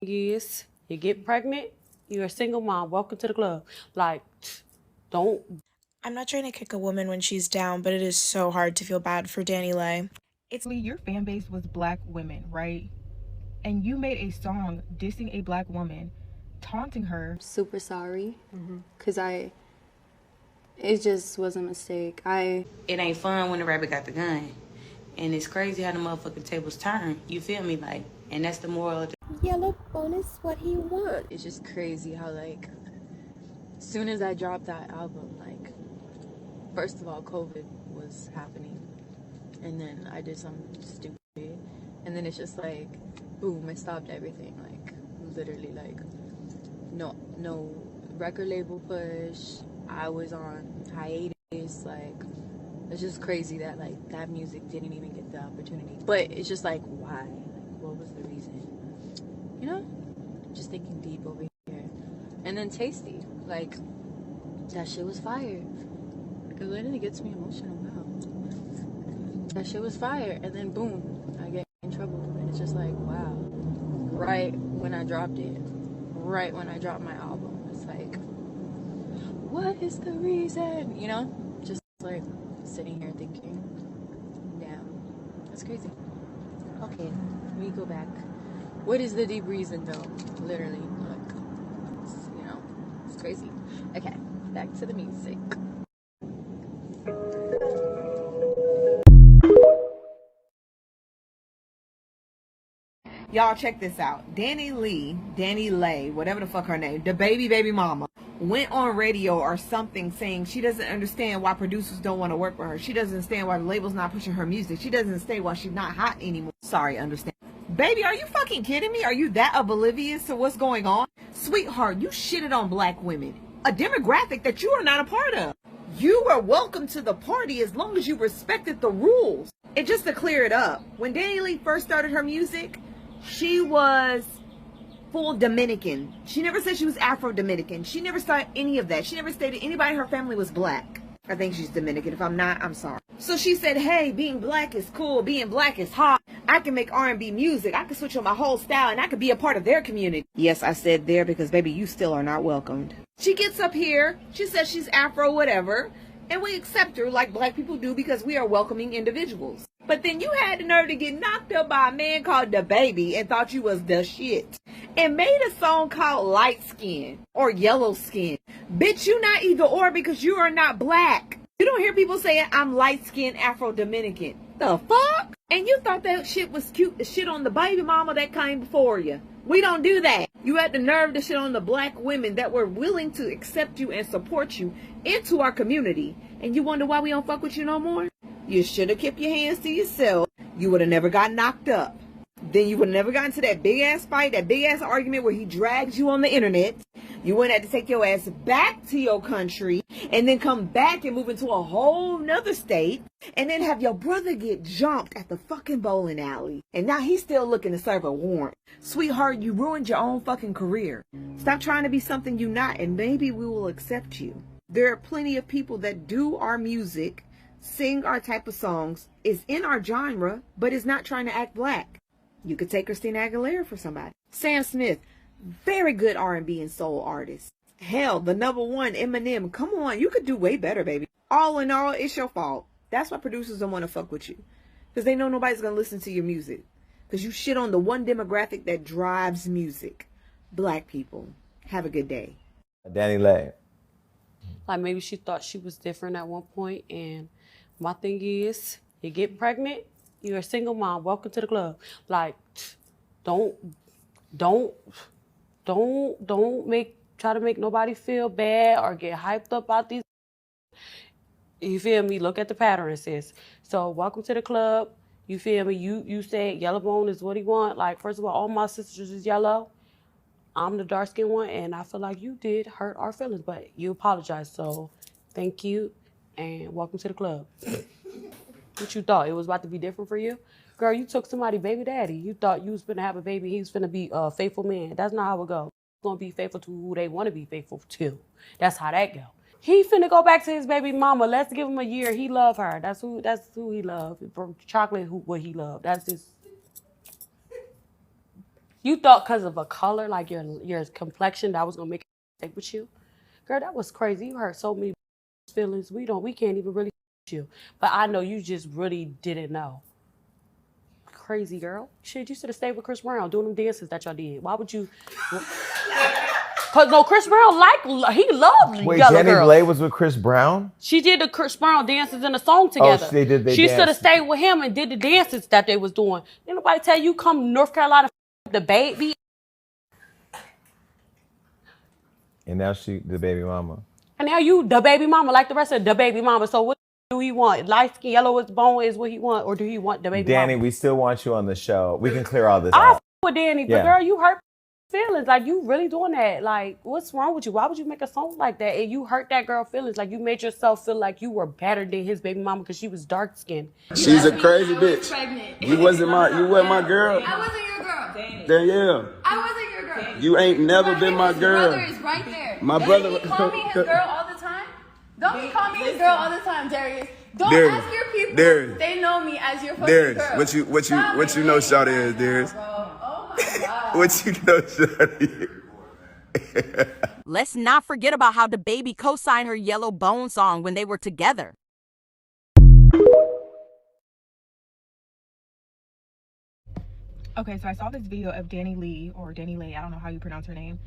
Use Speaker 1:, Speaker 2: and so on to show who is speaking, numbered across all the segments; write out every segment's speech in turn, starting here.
Speaker 1: is, you get pregnant, you're a single mom, welcome to the club. Like, don't.
Speaker 2: I'm not trying to kick a woman when she's down, but it is so hard to feel bad for Dani Leigh.
Speaker 3: It's your fan base was black women, right? And you made a song dissing a black woman, taunting her.
Speaker 4: Super sorry, because it just was a mistake.
Speaker 5: It ain't fun when the rabbit got the gun. And it's crazy how the motherfucking tables turn. You feel me? Like, and that's the moral of the
Speaker 6: yellow bonus what he wants.
Speaker 7: It's just crazy how, like, as soon as I dropped that album, like, first of all, COVID was happening. And then I did something stupid. And then it's just like, boom, it stopped everything. Like, literally, like, no record label push. I was on hiatus. Like, it's just crazy that, like, that music didn't even get the opportunity. But it's just like, why? Like, what was the reason? You know? Just thinking deep over here. And then Tasty. Like, that shit was fire. It literally gets me emotional now. That shit was fire. And then, boom, I get in trouble. And it's just like, wow. Right when I dropped it. Right when I dropped my album. It's like, what is the reason? You know? Just like sitting here thinking, damn, that's crazy. Okay, let me go back. What is the deep reason though? Literally, look, you know, it's crazy. Okay, back to the music.
Speaker 8: Y'all check this out. Dani Leigh, whatever the fuck her name, the baby mama, went on radio or something saying she doesn't understand why producers don't want to work with her. She doesn't understand why the label's not pushing her music. She doesn't understand why she's not hot anymore. Sorry, understand. Baby, are you fucking kidding me? Are you that oblivious to what's going on? Sweetheart, you shitted on black women, a demographic that you are not a part of. You were welcome to the party as long as you respected the rules. And just to clear it up, when Dani Leigh first started her music, she was full Dominican. She never said she was Afro-Dominican. She never said any of that. She never stated anybody in her family was black. I think she's Dominican. If I'm not, I'm sorry. So she said, hey, being black is cool. Being black is hot. I can make R&B music. I can switch on my whole style and I can be a part of their community. Yes, I said there because, baby, you still are not welcomed. She gets up here. She says she's Afro, whatever. And we accept her like black people do because we are welcoming individuals. But then you had the nerve to get knocked up by a man called The Baby and thought you was the shit. And made a song called Light Skin or Yellow Skin. Bitch, you not either or because you are not black. You don't hear people saying I'm light skinned Afro-Dominican. The fuck? And you thought that shit was cute to shit on the baby mama that came before you. We don't do that. You had the nerve to shit on the black women that were willing to accept you and support you into our community. And you wonder why we don't fuck with you no more? You should have kept your hands to yourself. You would have never got knocked up. Then you would have never gotten to that big ass fight, that big ass argument where he dragged you on the internet. You wouldn't have to take your ass back to your country and then come back and move into a whole nother state and then have your brother get jumped at the fucking bowling alley. And now he's still looking to serve a warrant. Sweetheart, you ruined your own fucking career. Stop trying to be something you're not and maybe we will accept you. There are plenty of people that do our music, sing our type of songs, is in our genre, but is not trying to act black. You could take Christina Aguilera for somebody. Sam Smith, very good R&B and soul artist. Hell, the #1 Eminem, come on, you could do way better, baby. All in all, it's your fault. That's why producers don't want to fuck with you. Because they know nobody's going to listen to your music. Because you shit on the one demographic that drives music. Black people. Have a good day.
Speaker 9: Dani Leigh.
Speaker 1: Like maybe she thought she was different at one point. And my thing is, you get pregnant, you're a single mom, welcome to the club. Like, don't try to make nobody feel bad or get hyped up about these. You feel me? Look at the pattern, sis. So welcome to the club. You feel me? You said yellow bone is what he want. Like, first of all my sisters is yellow. I'm the dark skinned one, and I feel like you did hurt our feelings, but you apologized. So thank you, and welcome to the club. What you thought? It was about to be different for you? Girl, you took somebody's baby daddy. You thought you was finna have a baby. He was finna be a faithful man. That's not how it go. He's gonna be faithful to who they want to be faithful to. That's how that go. He finna go back to his baby mama. Let's give him a year. He love her. That's who he love. Chocolate, what he love. That's just. You thought because of a color, like your complexion, that was gonna make a mistake with you. Girl, that was crazy. You hurt so many feelings. We can't even really you. But I know you just really didn't know. Crazy girl. Shit, you should have stayed with Chris Brown doing them dances that y'all did. Why would you? Cause no, Chris Brown he loved
Speaker 9: Wait,
Speaker 1: yellow
Speaker 9: Dani
Speaker 1: girls.
Speaker 9: Leigh was with Chris Brown?
Speaker 1: She did the Chris Brown dances in the song together.
Speaker 9: Oh, they did.
Speaker 1: She should have stayed with him and did the dances that they was doing. Didn't nobody tell you come to North Carolina the baby?
Speaker 9: And now she the baby mama.
Speaker 1: And now you the baby mama like the rest of the baby mama. So what do he want? Light skin, yellow as bone is what he want, or do he want the baby mama?
Speaker 9: Dani, we still want you on the show. We can clear all this
Speaker 1: I
Speaker 9: out.
Speaker 1: with Dani, but girl, you hurt feelings. Like, you really doing that. Like, what's wrong with you? Why would you make a song like that? And you hurt that girl feelings. Like, you made yourself feel like you were better than his baby mama because she was dark skinned.
Speaker 10: She's a crazy bitch. You wasn't my girl.
Speaker 11: I wasn't your girl.
Speaker 10: Danielle.
Speaker 11: I wasn't your girl.
Speaker 10: You ain't never been my girl.
Speaker 11: My brother is right there.
Speaker 10: My brother.
Speaker 11: Don't he call me his girl all the time? Don't he call me his girl all the time, Darius? Don't
Speaker 10: Darius,
Speaker 11: ask your people.
Speaker 10: Darius,
Speaker 11: they know me as your fucking
Speaker 10: Darius,
Speaker 11: girl.
Speaker 10: what you know, shawty is, Darius?
Speaker 11: Oh my God.
Speaker 10: What you know, shawty?
Speaker 12: Let's not forget about how the baby co-signed her Yellow Bone song when they were together.
Speaker 3: Okay, so I saw this video of Dani Leigh, or Dani Leigh, I don't know how you pronounce her name,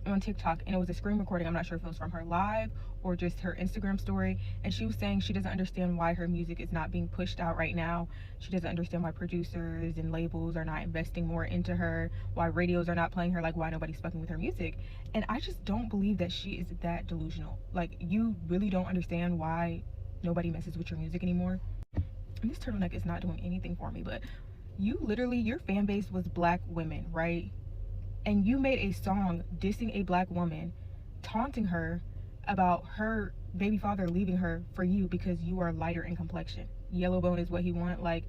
Speaker 3: on TikTok, and it was a screen recording. I'm not sure if it was from her live or just her Instagram story, and she was saying she doesn't understand why her music is not being pushed out right now. She doesn't understand why producers and labels are not investing more into her, why radios are not playing her, like why nobody's fucking with her music. And I just don't believe that she is that delusional. Like, you really don't understand why nobody messes with your music anymore. And this turtleneck is not doing anything for me, but you literally, your fan base was black women, right? And you made a song dissing a black woman, taunting her about her baby father leaving her for you because you are lighter in complexion. Yellow bone is what he wanted. Like,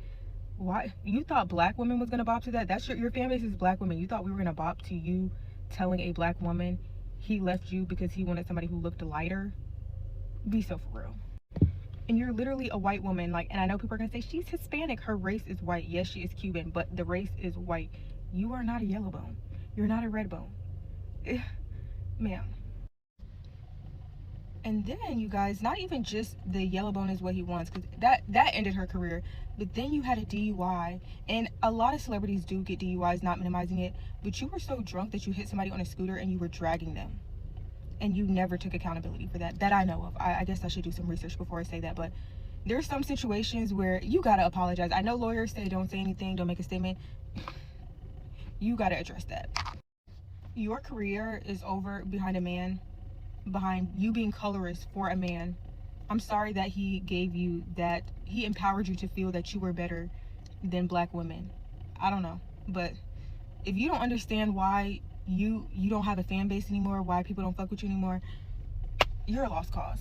Speaker 3: why? You thought black women was gonna bop to that? That's your fan base is black women. You thought we were gonna bop to you telling a black woman he left you because he wanted somebody who looked lighter? Be so for real. And you're literally a white woman, like, and I know people are gonna say she's Hispanic, her race is white. Yes, she is Cuban, but the race is white. You are not a yellow bone. You're not a red bone. Ma'am. And then, you guys, not even just the yellow bone is what he wants, because that ended her career, but then you had a DUI, and a lot of celebrities do get DUIs, not minimizing it, but you were so drunk that you hit somebody on a scooter and you were dragging them, and you never took accountability for that I know of. I guess I should do some research before I say that, but there's some situations where you gotta apologize. I know lawyers say don't say anything, don't make a statement. You gotta address that. Your career is over behind a man, behind you being colorist for a man. I'm sorry that he gave you that, he empowered you to feel that you were better than black women. I don't know, but if you don't understand why you don't have a fan base anymore, why people don't fuck with you anymore, you're a lost cause.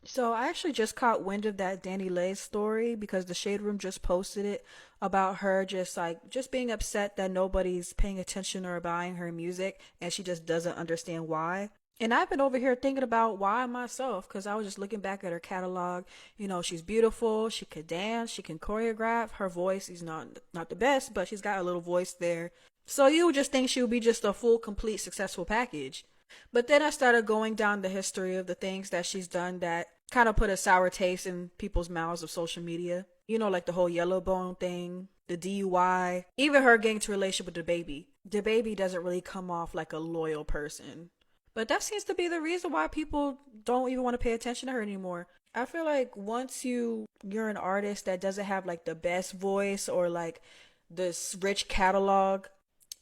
Speaker 13: So I actually just caught wind of that Dani Leigh story because the Shade Room just posted it about her just being upset that nobody's paying attention or buying her music, and she just doesn't understand why. And I've been over here thinking about why myself, because I was just looking back at her catalog. You know, she's beautiful, she could dance, she can choreograph, her voice is not the best, but she's got a little voice there. So you would just think she would be just a full, complete, successful package. But then I started going down the history of the things that she's done that kind of put a sour taste in people's mouths of social media. You know, like the whole yellow bone thing, the DUI, even her getting into a relationship with the baby. The baby doesn't really come off like a loyal person. But that seems to be the reason why people don't even want to pay attention to her anymore. I feel like once you're an artist that doesn't have like the best voice or like this rich catalog,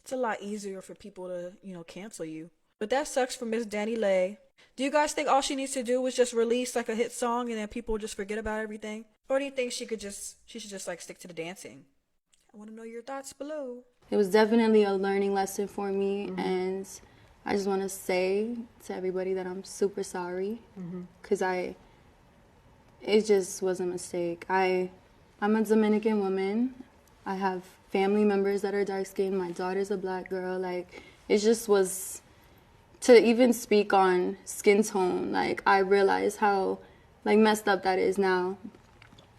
Speaker 13: it's a lot easier for people to, cancel you. But that sucks for Miss Dani Leigh. Do you guys think all she needs to do is just release like a hit song and then people just forget about everything? Or do you think she should just like stick to the dancing? I want to know your thoughts below.
Speaker 4: It was definitely a learning lesson for me, and I just want to say to everybody that I'm super sorry, because it just was a mistake. I'm a Dominican woman. I have family members that are dark skinned. My daughter's a black girl. Like, it just was, to even speak on skin tone, like, I realize how, like, messed up that is now.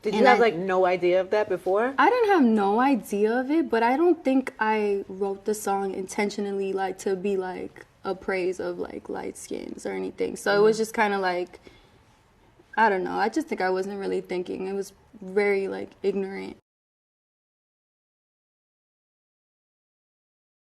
Speaker 1: Did you have like no idea of that before?
Speaker 4: I didn't have no idea of it, but I don't think I wrote the song intentionally like to be like a praise of like light skins or anything. So it was just kind of like, I don't know. I just think I wasn't really thinking. It was very like ignorant.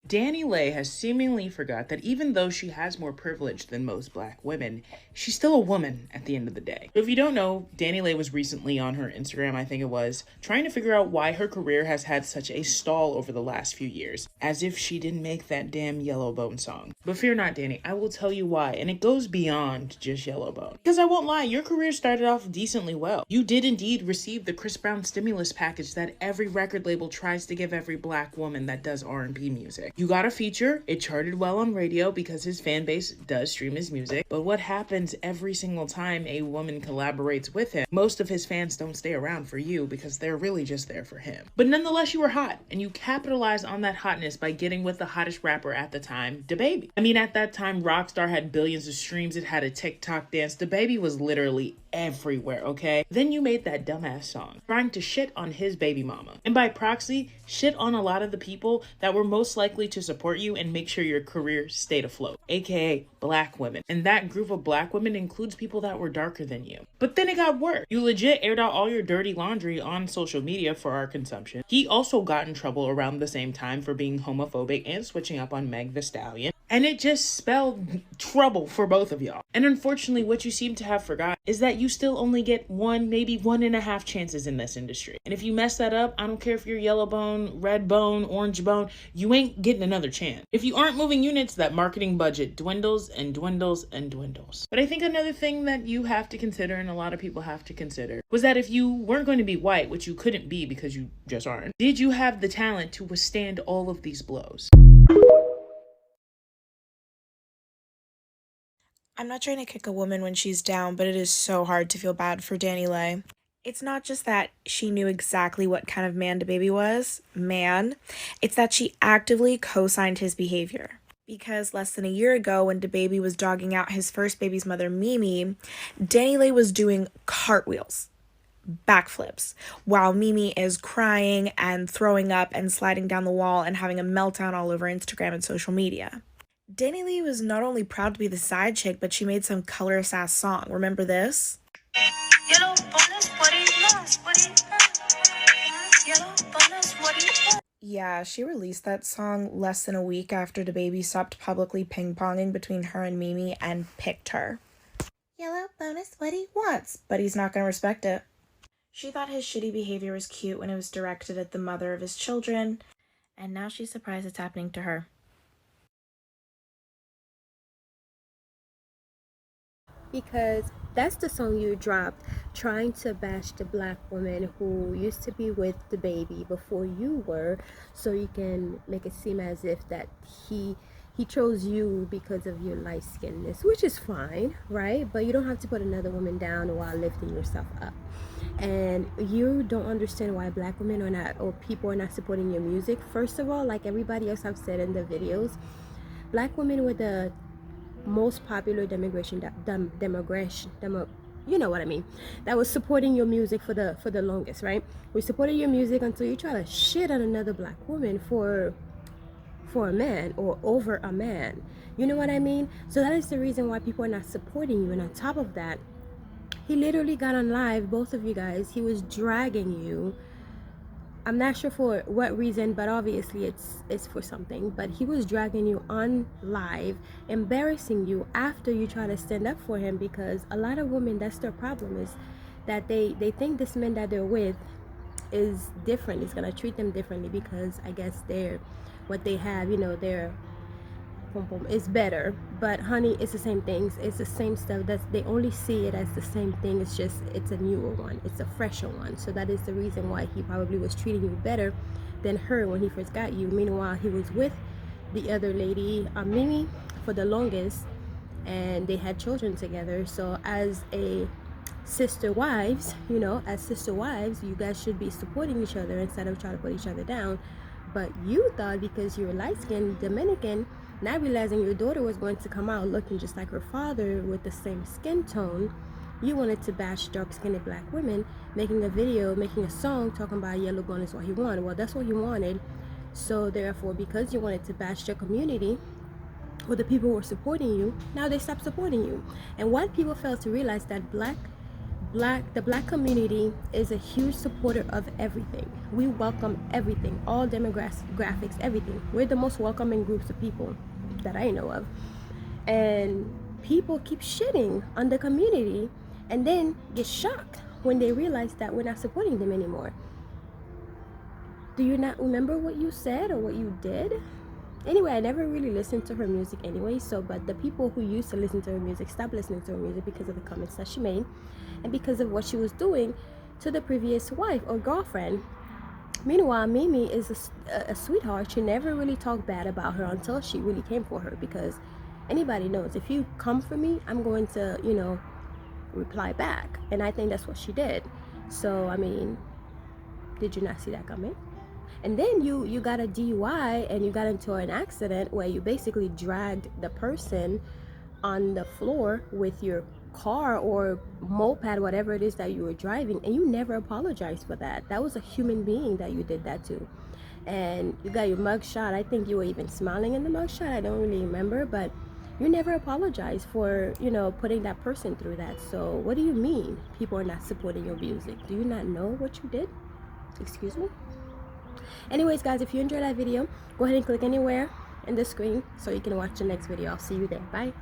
Speaker 14: Dani Leigh has seemingly forgot that even though she has more privilege than most black women, she's still a woman at the end of the day. If you don't know, Dani Leigh was recently on her Instagram, I think it was, trying to figure out why her career has had such a stall over the last few years, as if she didn't make that damn Yellowbone song. But fear not, Dani, I will tell you why, and it goes beyond just Yellowbone. Because I won't lie, your career started off decently well. You did indeed receive the Chris Brown stimulus package that every record label tries to give every black woman that does R&B music. You got a feature, it charted well on radio because his fan base does stream his music, but what happens every single time a woman collaborates with him? Most of his fans don't stay around for you because they're really just there for him. But nonetheless, you were hot, and you capitalized on that hotness by getting with the hottest rapper at the time, DaBaby. I mean, at that time, Rockstar had billions of streams, it had a TikTok dance, DaBaby was literally everywhere, okay? Then you made that dumbass song, trying to shit on his baby mama, and by proxy, shit on a lot of the people that were most likely to support you and make sure your career stayed afloat, aka black women. And that group of black women includes people that were darker than you. But then it got worse. You legit aired out all your dirty laundry on social media for our consumption. He also got in trouble around the same time for being homophobic and switching up on Meg Thee Stallion. And it just spelled trouble for both of y'all. And unfortunately, what you seem to have forgot is that you still only get one, maybe 1.5 chances in this industry. And if you mess that up, I don't care if you're yellow bone, red bone, orange bone, you ain't getting another chance. If you aren't moving units, that marketing budget dwindles and dwindles and dwindles. But I think another thing that you have to consider, and a lot of people have to consider, was that if you weren't going to be white, which you couldn't be because you just aren't, did you have the talent to withstand all of these blows?
Speaker 2: I'm not trying to kick a woman when she's down, but it is so hard to feel bad for Dani Leigh. It's not just that she knew exactly what kind of man DaBaby was, it's that she actively co-signed his behavior. Because less than a year ago, when DaBaby was dogging out his first baby's mother, Mimi, Dani Leigh was doing cartwheels, backflips, while Mimi is crying and throwing up and sliding down the wall and having a meltdown all over Instagram and social media. Dani Leigh was not only proud to be the side chick, but she made some colorist ass song. Remember this? Yeah, she released that song less than a week after DaBaby stopped publicly ping-ponging between her and Mimi and picked her. Yellow bonus what he wants, but he's not gonna respect it. She thought his shitty behavior was cute when it was directed at the mother of his children, and now she's surprised it's happening to her.
Speaker 6: Because that's the song you dropped, trying to bash the black woman who used to be with DaBaby before you were, so you can make it seem as if that he chose you because of your light skinnedness, which is fine, right? But you don't have to put another woman down while lifting yourself up. And you don't understand why black women are not, or people are not supporting your music. First of all, like everybody else have said in the videos, black women were the most popular you know what I mean, that was supporting your music for the longest, right? We supported your music until you try to shit on another black woman for a man or over a man, you know what I mean? So that is the reason why people are not supporting you. And on top of that, he literally got on live, both of you guys, he was dragging you. I'm not sure for what reason, but obviously it's for something. But he was dragging you on live, embarrassing you after you try to stand up for him, because a lot of women, that's their problem, is that they think this man that they're with is different. It's gonna treat them differently because I guess what they have, you know, their is better. But honey, it's the same things, it's the same stuff. They only see it as the same thing. It's just it's a newer one, it's a fresher one. So that is the reason why he probably was treating you better than her when he first got you. Meanwhile, he was with the other lady, Mimi, for the longest, and they had children together. So as a sister wives, you know, as sister wives, you guys should be supporting each other instead of trying to put each other down. But you thought because you're light-skinned Dominican, not realizing your daughter was going to come out looking just like her father with the same skin tone, You wanted to bash dark-skinned black women, making a video, making a song talking about yellow bone is what he wanted. Well, that's what he wanted. So therefore, because you wanted to bash your community, or the people who were supporting you, now they stopped supporting you. And white people fail to realize that the black community is a huge supporter of everything. We welcome everything, all demographics, everything. We're the most welcoming groups of people that I know of. And people keep shitting on the community and then get shocked when they realize that we're not supporting them anymore. Do you not remember what you said or what you did? Anyway, I never really listened to her music anyway, but the people who used to listen to her music stopped listening to her music because of the comments that she made and because of what she was doing to the previous wife or girlfriend. Meanwhile, Mimi is a sweetheart. She never really talked bad about her until she really came for her, because anybody knows if you come for me, I'm going to, you know, reply back. And I think that's what she did. So, I mean, did you not see that coming? And then you got a DUI and you got into an accident where you basically dragged the person on the floor with your car or moped, whatever it is that you were driving, and you never apologized for that. That was a human being that you did that to. And you got your mugshot. I think you were even smiling in the mugshot. I don't really remember, but you never apologized for, you know, putting that person through that. So what do you mean people are not supporting your music? Do you not know what you did? Excuse me? Anyways, guys, if you enjoyed that video, go ahead and click anywhere in the screen so you can watch the next video. I'll see you there. Bye.